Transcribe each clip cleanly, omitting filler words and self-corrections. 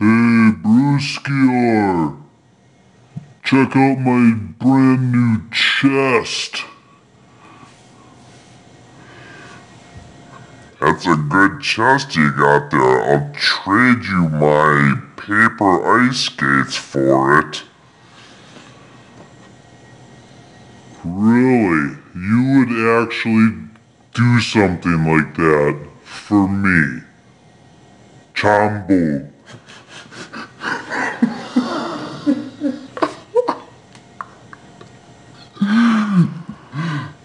Hey, Brewskior, check out my brand new chest. That's a good chest you got there. I'll trade you my paper ice skates for it. Really? You would actually do something like that for me? Chambo.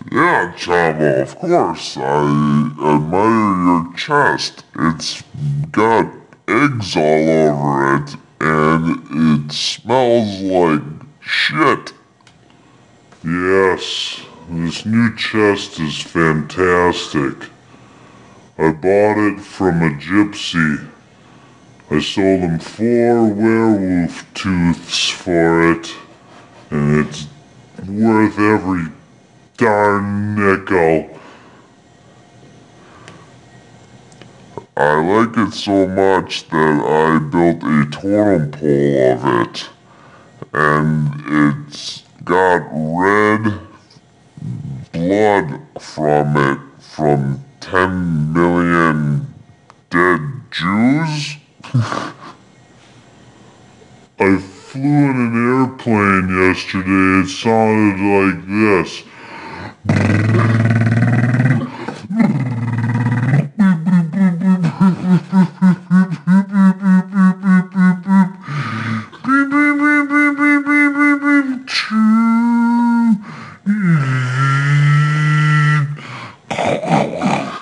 Yeah, Chavo, of course. I admire your chest. It's got eggs all over it, and it smells like shit. Yes, this new chest is fantastic. I bought it from a gypsy. I sold him 4 werewolf tooths for it, and it's worth every darn nickel. I like it so much that I built a totem pole of it, and it's got red blood from it from 10 million dead Jews. I flew in an airplane yesterday. It sounded like this.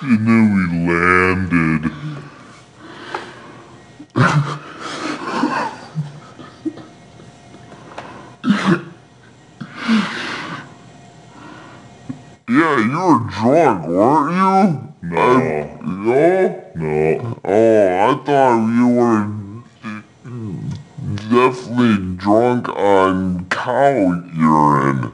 And then we landed. Yeah, you were drunk, weren't you? No. No. Oh, I thought you were definitely drunk on cow urine.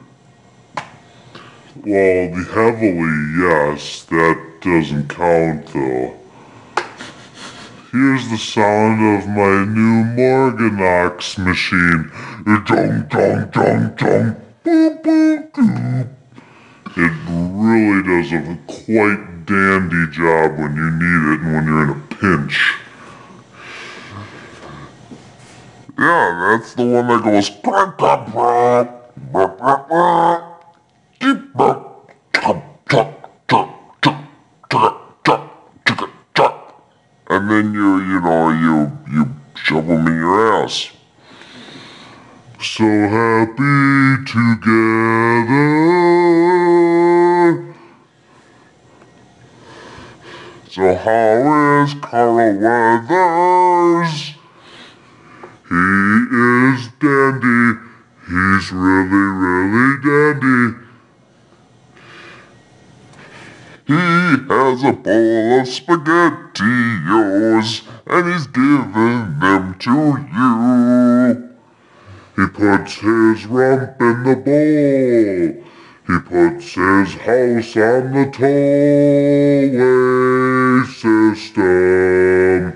Well, the heavily, yes. That doesn't count, though. Here's the sound of my new Morganox machine. Dong, dong, dong, dong. Boop, boop, boop. It really does a quite dandy job when you need it and when you're in a pinch. Yeah, that's the one that goes. And then you shove them in your ass. So happy together. So how is Carl Weathers? He is dandy. He's really, really dandy. He has a bowl of SpaghettiOs, and he's giving them to you. He puts his rump in the bowl. He puts his house on the tollway system.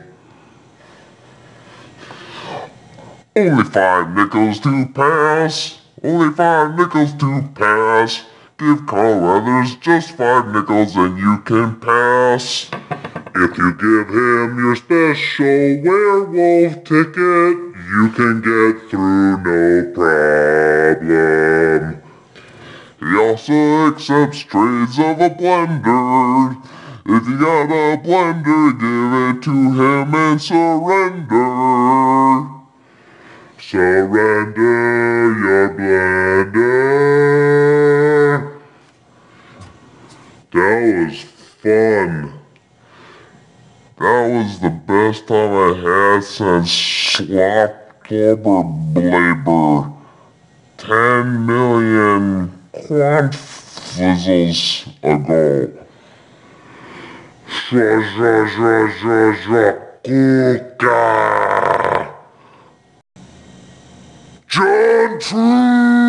Only 5 nickels to pass. Only 5 nickels to pass. Give Carl Weathers just 5 nickels and you can pass. If you give him your special werewolf ticket, you can get through no problem. He also accepts trades of a blender. If you got a blender, give it to him and surrender. Surrender your blender. That was fun. That was the best time I had since Sloptober 10 million quantfizzles ago. Kuka. John True.